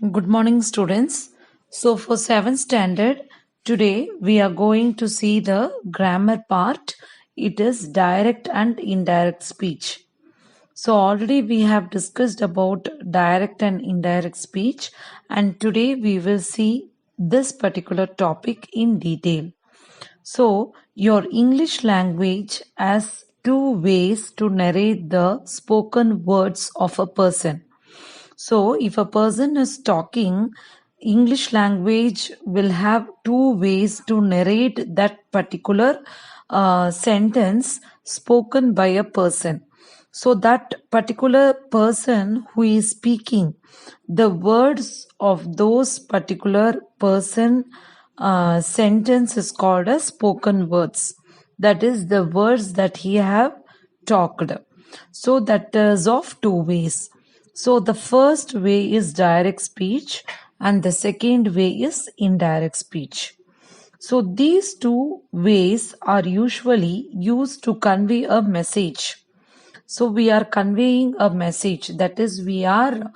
Good morning, students. So, for 7th standard, today we are going to see the grammar part. It is direct and indirect speech. So, already we have discussed about direct and indirect speech, and today we will see this particular topic in detail. So, your English language has two ways to narrate the spoken words of a person. So, if a person is talking, English language will have two ways to narrate that particular sentence spoken by a person. So, that particular person who is speaking, the words of those particular person sentence is called as spoken words. That is the words that he have talked. So, that is of two ways. So the first way is direct speech and the second way is indirect speech. So these two ways are usually used to convey a message. So we are conveying a message, that is we are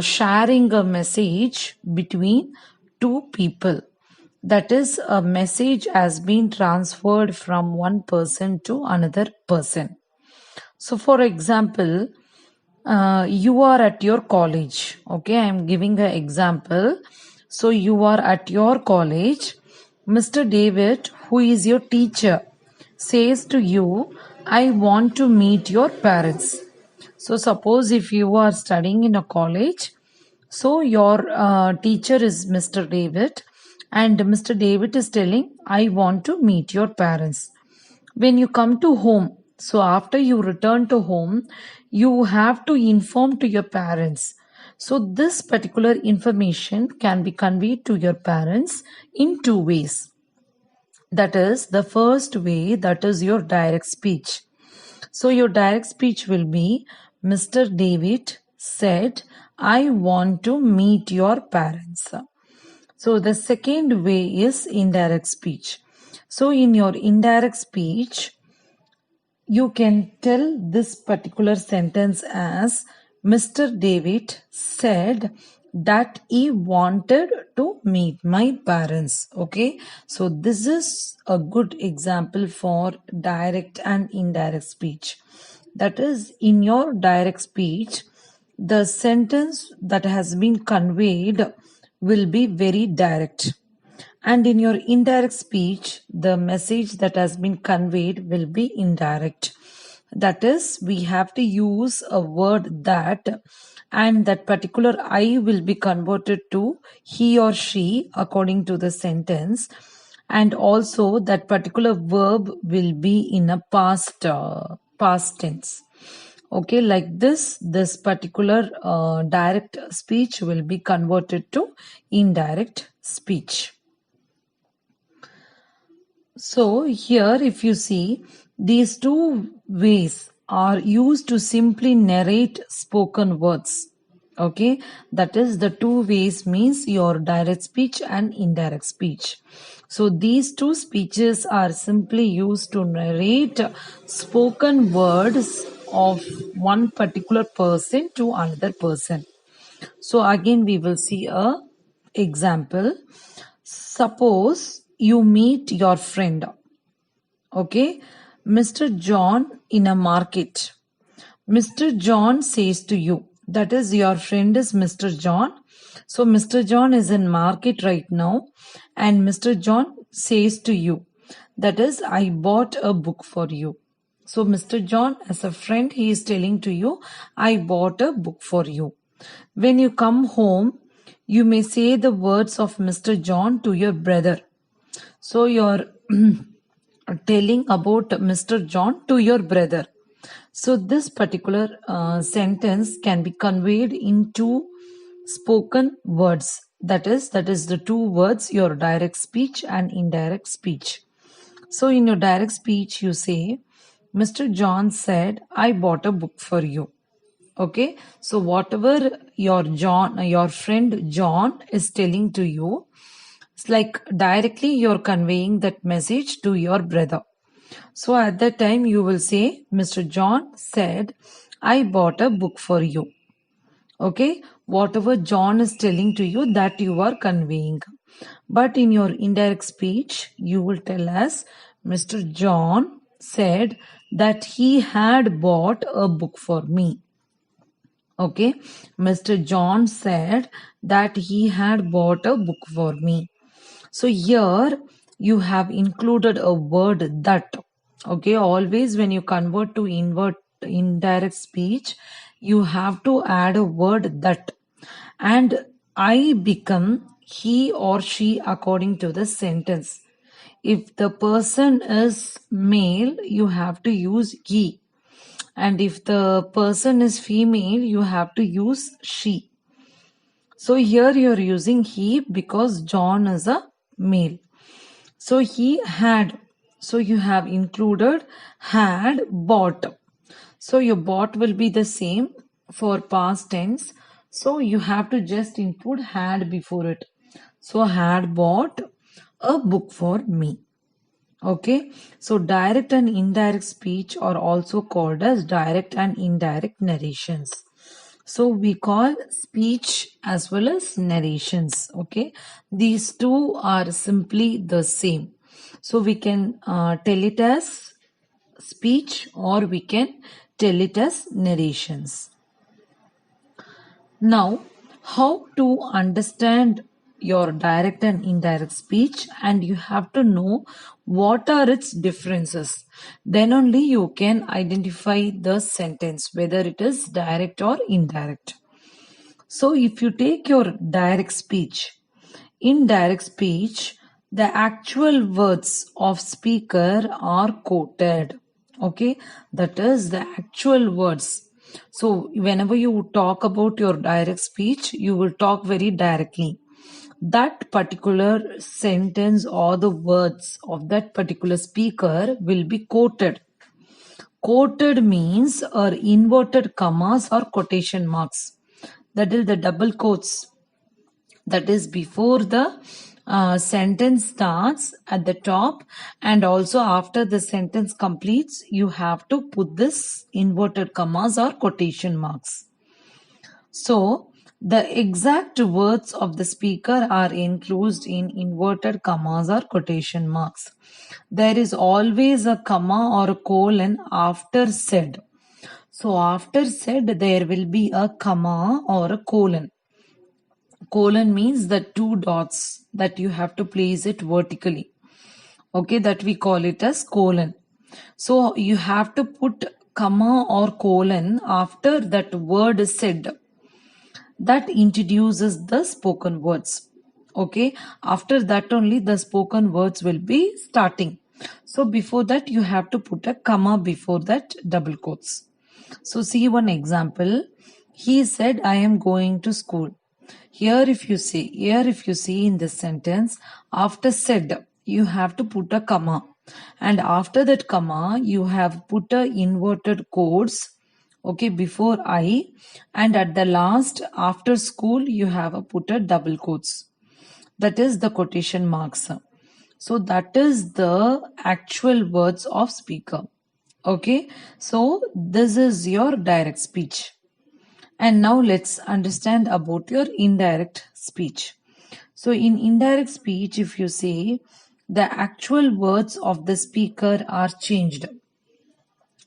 sharing a message between two people. That is a message has been transferred from one person to another person. So for example, you are at your college. Okay, I am giving an example. So you are at your college. Mr. David, who is your teacher, says to you, I want to meet your parents. So suppose if you are studying in a college, so your teacher is Mr. David, and Mr. David is telling, I want to meet your parents. When you come to home, so after you return to home, you have to inform to your parents. So this particular information can be conveyed to your parents in two ways. That is the first way, that is your direct speech. So your direct speech will be, Mr. David said, I want to meet your parents. So the second way is indirect speech. So in your indirect speech, you can tell this particular sentence as Mr. David said that he wanted to meet my parents. Okay, so this is a good example for direct and indirect speech. That is, in your direct speech, the sentence that has been conveyed will be very direct. And in your indirect speech, the message that has been conveyed will be indirect. That is, we have to use a word that, and that particular I will be converted to he or she according to the sentence. And also that particular verb will be in a past tense. Okay, like this particular direct speech will be converted to indirect speech. So here if you see, these two ways are used to simply narrate spoken words. Okay, that is the two ways means your direct speech and indirect speech. So these two speeches are simply used to narrate spoken words of one particular person to another person. So again we will see a example. Suppose you meet your friend, okay, Mr. John in a market. Mr. John says to you, that is your friend is Mr. John. So Mr. John is in market right now and Mr. John says to you, that is I bought a book for you. So Mr. John as a friend, he is telling to you, I bought a book for you. When you come home, you may say the words of Mr. John to your brother. So you're telling about Mr. John to your brother. So this particular sentence can be conveyed into spoken words. That is the two words, your direct speech and indirect speech. So in your direct speech, you say, Mr. John said, I bought a book for you. Okay, so whatever your friend John is telling to you, it's like directly you're conveying that message to your brother. So at that time you will say, Mr. John said, I bought a book for you. Okay, whatever John is telling to you, that you are conveying. But in your indirect speech, you will tell us Mr. John said that he had bought a book for me. Okay, Mr. John said that he had bought a book for me. So here you have included a word that. Okay, always when you convert to indirect speech, you have to add a word that. And I become he or she according to the sentence. If the person is male, you have to use he. And if the person is female, you have to use she. So here you are using he because John is a male. So he had. So you have included had bought. So your bought will be the same for past tense. So you have to just include had before it. So had bought a book for me. Okay. So direct and indirect speech are also called as direct and indirect narrations. So we call speech as well as narrations. Okay. These two are simply the same. So we can tell it as speech or we can tell it as narrations. Now, how to understand your direct and indirect speech, and you have to know what are its differences. Then only you can identify the sentence whether it is direct or indirect. So if you take your direct speech, in direct speech, the actual words of speaker are quoted. Okay, that is the actual words. So whenever you talk about your direct speech, you will talk very directly. That particular sentence or the words of that particular speaker will be quoted. Quoted means or inverted commas or quotation marks. That is the double quotes, that is before the sentence starts at the top, and also after the sentence completes you have to put this inverted commas or quotation marks. So the exact words of the speaker are enclosed in inverted commas or quotation marks. There is always a comma or a colon after said. So after said there will be a comma or a colon. Colon means the two dots that you have to place it vertically. Okay, that we call it as colon. So you have to put comma or colon after that word is said. That introduces the spoken words. Okay, after that only the spoken words will be starting. So before that you have to put a comma before that double quotes. So see one example. He said, I am going to school. Here if you see in this sentence, after said, you have to put a comma. And after that comma, you have put a inverted quotes, okay, before I. And at the last, after school, you have put a double quotes. That is the quotation marks. So that is the actual words of speaker. Okay, so this is your direct speech. And now let's understand about your indirect speech. So in indirect speech, if you say the actual words of the speaker are changed.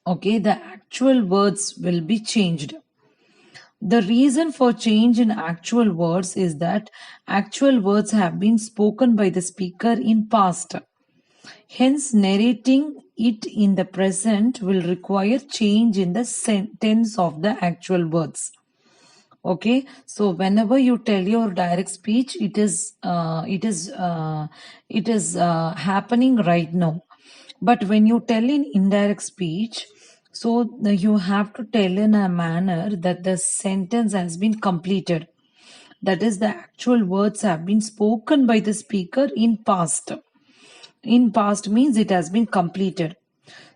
Okay, the actual words will be changed. The reason for change in actual words is that actual words have been spoken by the speaker in past. Hence, narrating it in the present will require change in the tense of the actual words. Okay, so whenever you tell your direct speech, it is happening right now. But when you tell in indirect speech, so you have to tell in a manner that the sentence has been completed. That is, the actual words have been spoken by the speaker in past. In past means it has been completed.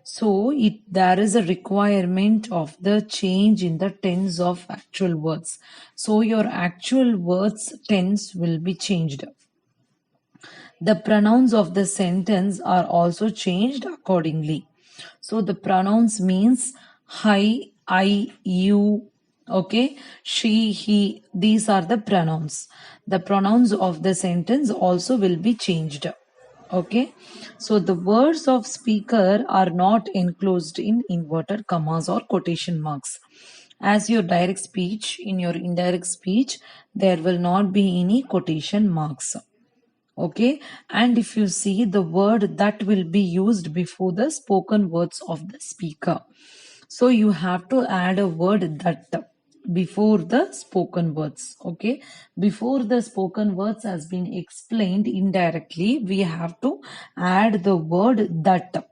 So there is a requirement of the change in the tense of actual words. So your actual words tense will be changed. The pronouns of the sentence are also changed accordingly. So the pronouns means I, you, Okay, she, he, these are the pronouns. The pronouns of the sentence also will be changed. Okay, so the words of speaker are not enclosed in inverted commas or quotation marks. As your direct speech, in your indirect speech, there will not be any quotation marks. Okay, and if you see the word that will be used before the spoken words of the speaker, so you have to add a word that before the spoken words. Okay, before the spoken words has been explained indirectly, we have to add the word that.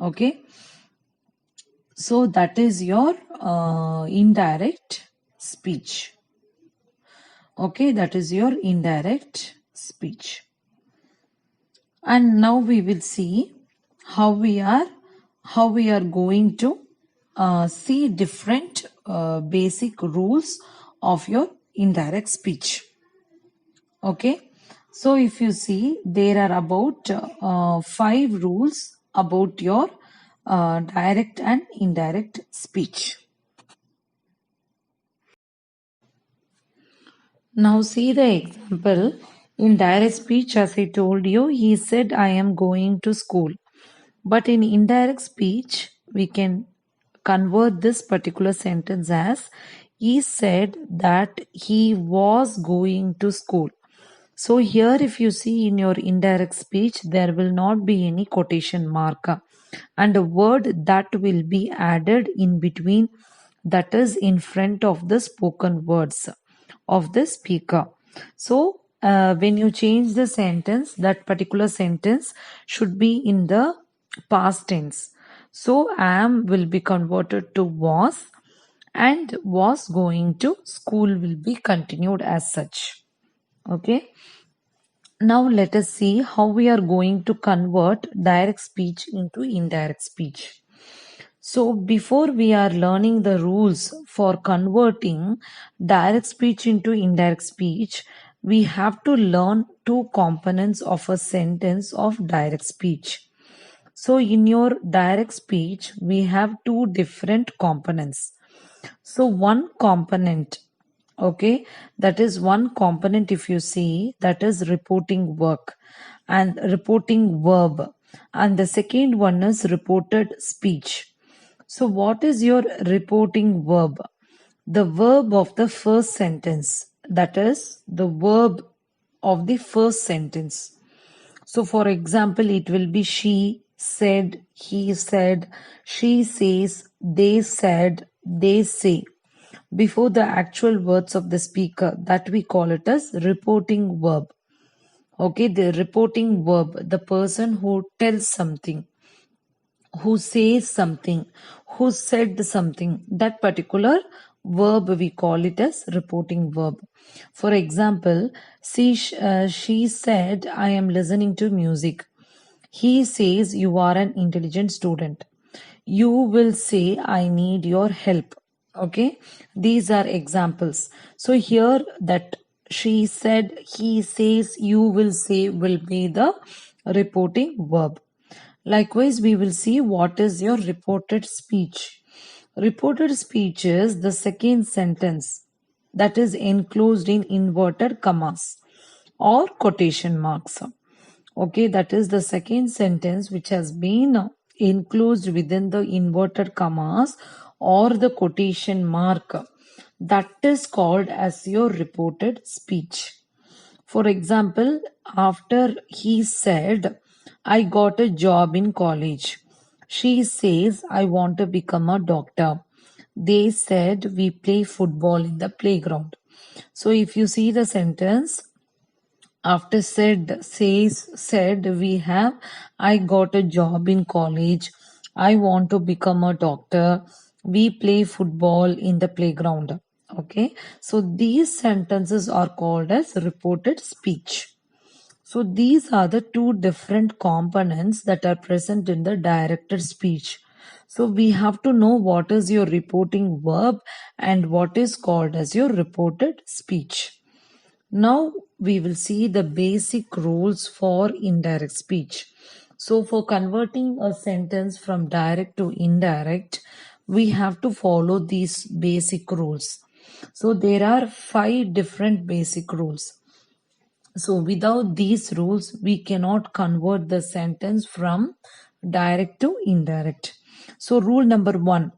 Okay, so that is your indirect speech. Okay, that is your indirect speech. And now we will see how we are going to see different basic rules of your indirect speech. Okay, so if you see, there are about 5 rules about your direct and indirect speech. Now see the example. In direct speech, as I told you, he said, I am going to school. But in indirect speech, we can convert this particular sentence as, he said that he was going to school. So here if you see in your indirect speech, there will not be any quotation mark and a word that will be added in between, that is in front of the spoken words of the speaker. So when you change the sentence, that particular sentence should be in the past tense. So am will be converted to was, and was going to school will be continued as such. Okay. Now let us see how we are going to convert direct speech into indirect speech. So before we are learning the rules for converting direct speech into indirect speech, we have to learn two components of a sentence of direct speech. So in your direct speech, we have two different components. So one component, okay, that is one component if you see, that is reporting work and reporting verb. And the second one is reported speech. So what is your reporting verb? The verb of the first sentence. That is the verb of the first sentence. So, for example, it will be she said, he said, she says, they said, they say. Before the actual words of the speaker, that we call it as reporting verb. Okay, the reporting verb, the person who tells something, who says something, who said something, that particular verb we call it as reporting verb. For example, she said, I am listening to music. He says, you are an intelligent student. You will say, I need your help. Okay, these are examples. So here that she said, he says, you will say will be the reporting verb. Likewise, we will see what is your reported speech. Reported speech is the second sentence that is enclosed in inverted commas or quotation marks. Okay, that is the second sentence which has been enclosed within the inverted commas or the quotation mark. That is called as your reported speech. For example, after he said, I got a job in college. She says, I want to become a doctor. They said, we play football in the playground. So if you see the sentence, after said, says, said, we have, I got a job in college. I want to become a doctor. We play football in the playground. Okay. So these sentences are called as reported speech. So these are the two different components that are present in the directed speech. So we have to know what is your reporting verb and what is called as your reported speech. Now we will see the basic rules for indirect speech. So for converting a sentence from direct to indirect, we have to follow these basic rules. So there are 5 different basic rules. So without these rules, we cannot convert the sentence from direct to indirect. So rule number 1,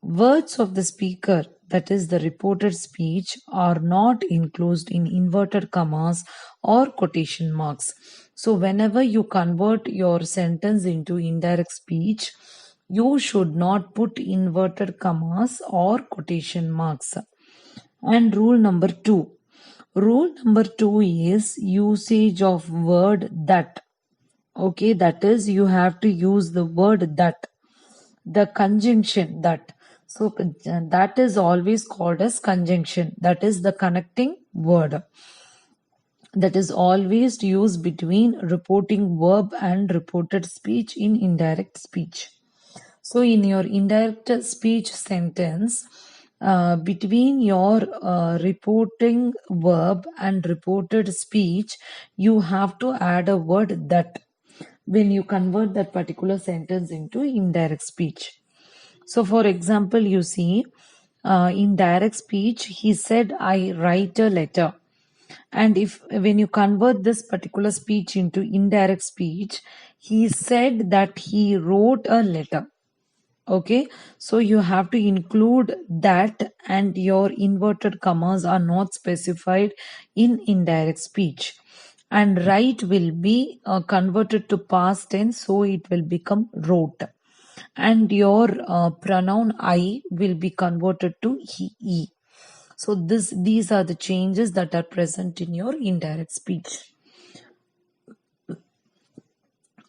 words of the speaker, that is the reported speech, are not enclosed in inverted commas or quotation marks. So whenever you convert your sentence into indirect speech, you should not put inverted commas or quotation marks. And rule number 2. Rule number 2 is usage of word that. Okay, that is you have to use the word that, the conjunction that. So that is always called as conjunction. That is the connecting word that is always used between reporting verb and reported speech in indirect speech. So in your indirect speech sentence, between your reporting verb and reported speech, you have to add a word that when you convert that particular sentence into indirect speech. So for example, you see, in direct speech, he said, I write a letter. And if when you convert this particular speech into indirect speech, he said that he wrote a letter. Okay, so you have to include that, and your inverted commas are not specified in indirect speech. And write will be converted to past tense, so it will become wrote. And your pronoun I will be converted to he. So these are the changes that are present in your indirect speech.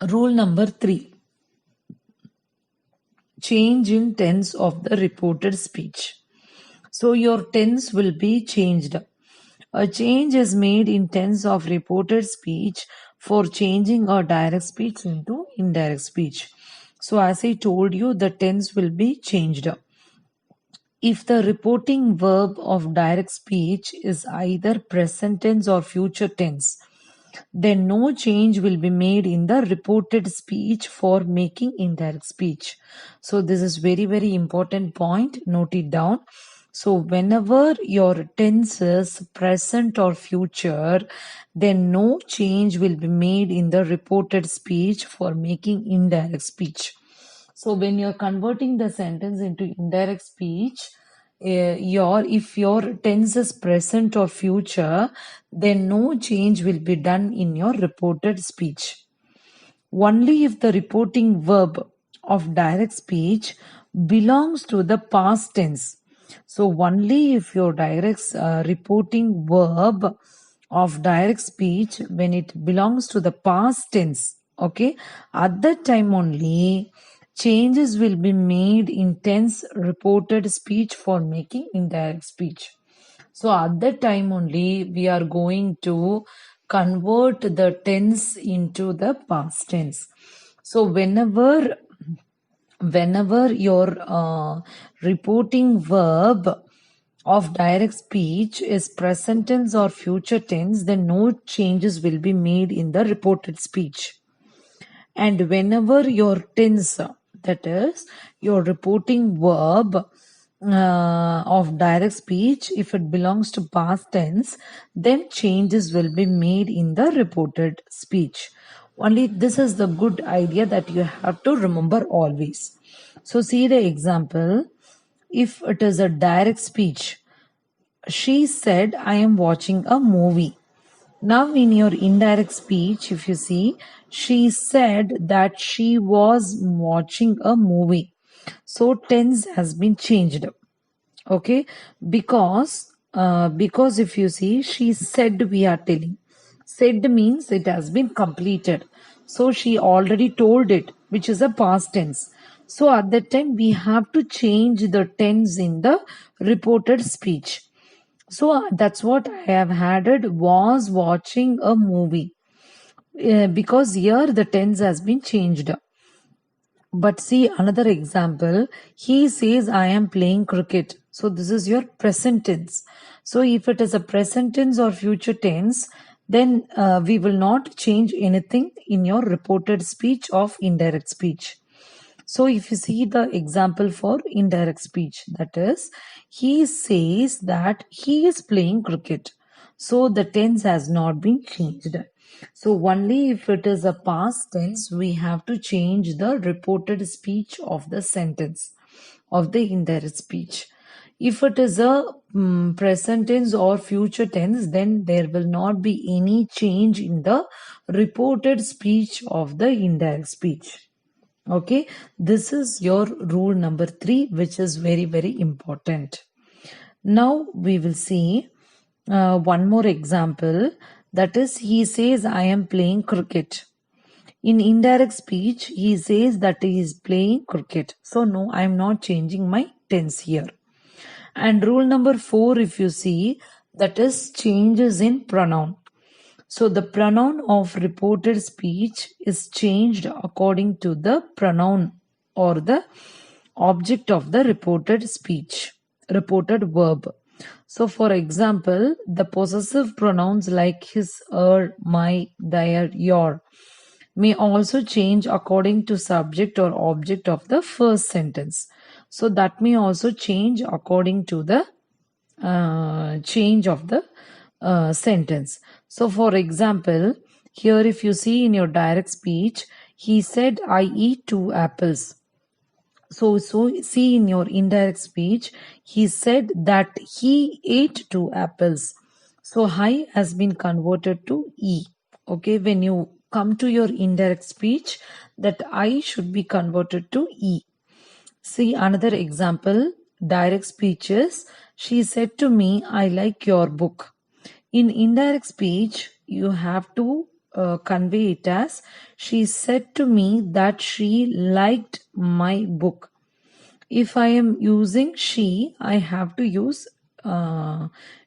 Rule number 3. Change in tense of the reported speech. So your tense will be changed. A change is made in tense of reported speech for changing a direct speech into indirect speech. So as I told you, the tense will be changed. If the reporting verb of direct speech is either present tense or future tense, then no change will be made in the reported speech for making indirect speech. So this is very, very important point. Note it down. So whenever your tense is present or future, then no change will be made in the reported speech for making indirect speech. So when you're converting the sentence into indirect speech, if your tense is present or future, then no change will be done in your reported speech. Only if the reporting verb of direct speech belongs to the past tense. So only if your reporting verb of direct speech, when it belongs to the past tense, okay, at that time only changes will be made in tense reported speech for making indirect speech. So at that time only we are going to convert the tense into the past tense. So whenever your reporting verb of direct speech is present tense or future tense, then no changes will be made in the reported speech. And whenever your tense, that is your reporting verb of direct speech, if it belongs to past tense, then changes will be made in the reported speech. Only this is the good idea that you have to remember always. So see the example. If it is a direct speech, she said, I am watching a movie. Now in your indirect speech, if you see, she said that she was watching a movie. So tense has been changed. Okay, because if you see, she said, we are telling. Said means it has been completed. So she already told it, which is a past tense. So at that time we have to change the tense in the reported speech. So that's what I have added, was watching a movie, because here the tense has been changed. But see another example. He says, I am playing cricket. So this is your present tense. So if it is a present tense or future tense, then we will not change anything in your reported speech of indirect speech. So if you see the example for indirect speech, that is, he says that he is playing cricket. So the tense has not been changed. So only if it is a past tense, we have to change the reported speech of the sentence of the indirect speech. If it is a present tense or future tense, then there will not be any change in the reported speech of the indirect speech. Okay, this is your rule number 3, which is very, very important. Now we will see one more example. That is, he says, I am playing cricket. In indirect speech, he says that he is playing cricket. So no, I am not changing my tense here. And rule number 4, if you see, that is changes in pronoun. So the pronoun of reported speech is changed according to the pronoun or the object of the reported speech, reported verb. So for example, the possessive pronouns like his, her, my, their, your may also change according to subject or object of the first sentence. So that may also change according to the change of the sentence. So for example, here if you see in your direct speech, he said, I eat 2 apples. So see in your indirect speech, he said that he ate 2 apples. So I has been converted to E. Okay, when you come to your indirect speech, that I should be converted to E. See another example, direct speeches. She said to me, I like your book. In indirect speech, you have to convey it as, she said to me that she liked my book. If I am using she, I have to use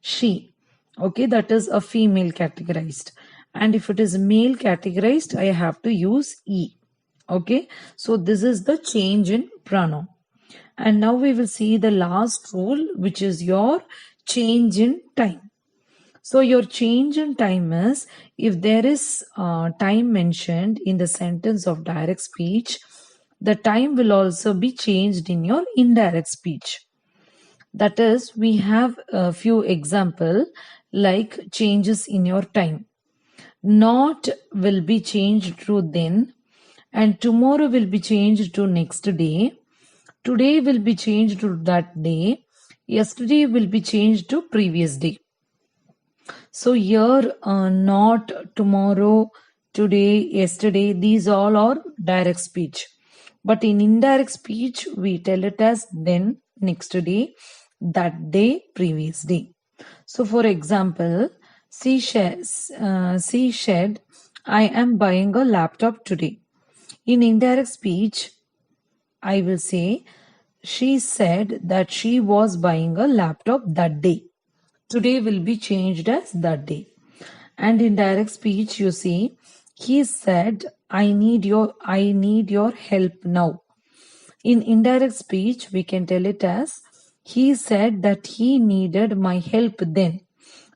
she. Okay, that is a female categorized. And if it is male categorized, I have to use E. Okay, so this is the change in pronoun. And now we will see the last rule, which is your change in time. So your change in time is, if there is time mentioned in the sentence of direct speech, the time will also be changed in your indirect speech. That is, we have a few examples like changes in your time. Not will be changed to then, and tomorrow will be changed to next day. Today will be changed to that day. Yesterday will be changed to previous day. So here, not, tomorrow, today, yesterday, these all are direct speech. But in indirect speech, we tell it as then, next day, that day, previous day. So for example, she said, I am buying a laptop today. In indirect speech, I will say, she said that she was buying a laptop that day. Today will be changed as that day. And in direct speech, you see, he said, I need your help now. In indirect speech, we can tell it as, he said that he needed my help then.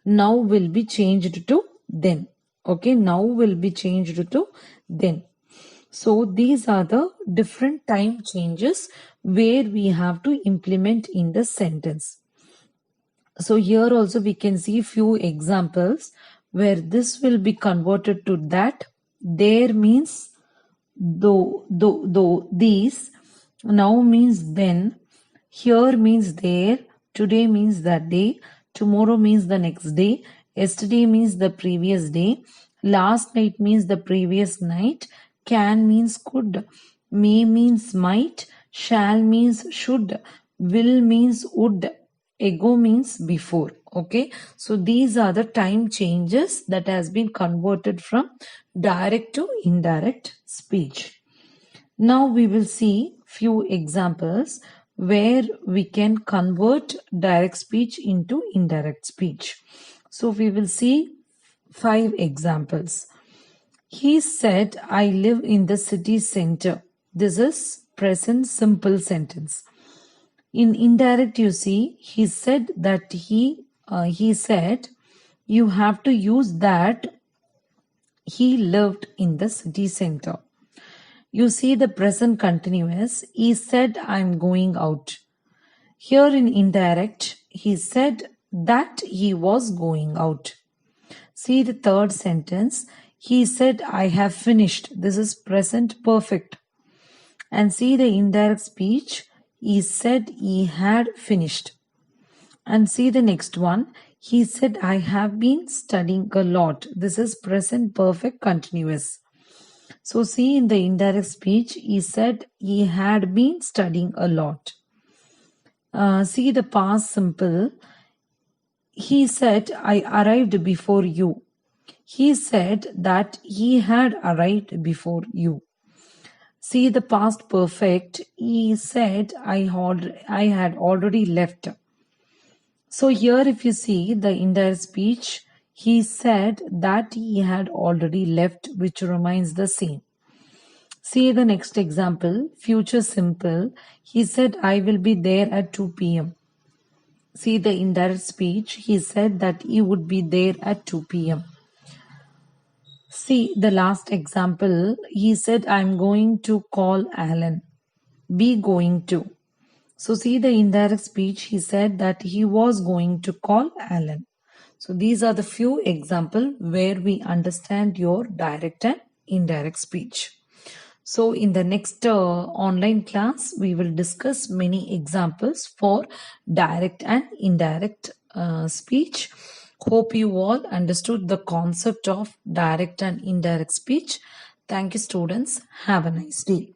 Now will be changed to then. Okay, now will be changed to then. So these are the different time changes where we have to implement in the sentence. So here also we can see few examples where this will be converted to that. There means though, these. Now means then. Here means there. Today means that day. Tomorrow means the next day. Yesterday means the previous day. Last night means the previous night. Can means could. May means might. Shall means should. Will means would. Ago means before. Okay, so these are the time changes that has been converted from direct to indirect speech. Now we will see few examples where we can convert direct speech into indirect speech. So we will see 5 examples. He said, I live in the city center. This is present simple sentence. In indirect, you see, he said that he said, you have to use that he lived in the city center. You see the present continuous. He said, I'm going out. Here in indirect, he said that he was going out. See the third sentence. He said, I have finished. This is present perfect. And see the indirect speech. He said he had finished. And see the next one. He said, I have been studying a lot. This is present perfect continuous. So see in the indirect speech, he said he had been studying a lot. See the past simple. He said, I arrived before you. He said that he had arrived before you. See the past perfect. He said, I had already left. So here if you see the indirect speech, he said that he had already left, which remains the same. See the next example, future simple. He said, I will be there at 2 p.m. See the indirect speech. He said that he would be there at 2 p.m. See the last example. He said, I'm going to call Alan. Be going to. So see the indirect speech. He said that he was going to call Alan. So these are the few examples where we understand your direct and indirect speech. So in the next online class, we will discuss many examples for direct and indirect speech. Hope you all understood the concept of direct and indirect speech. Thank you, students. Have a nice day.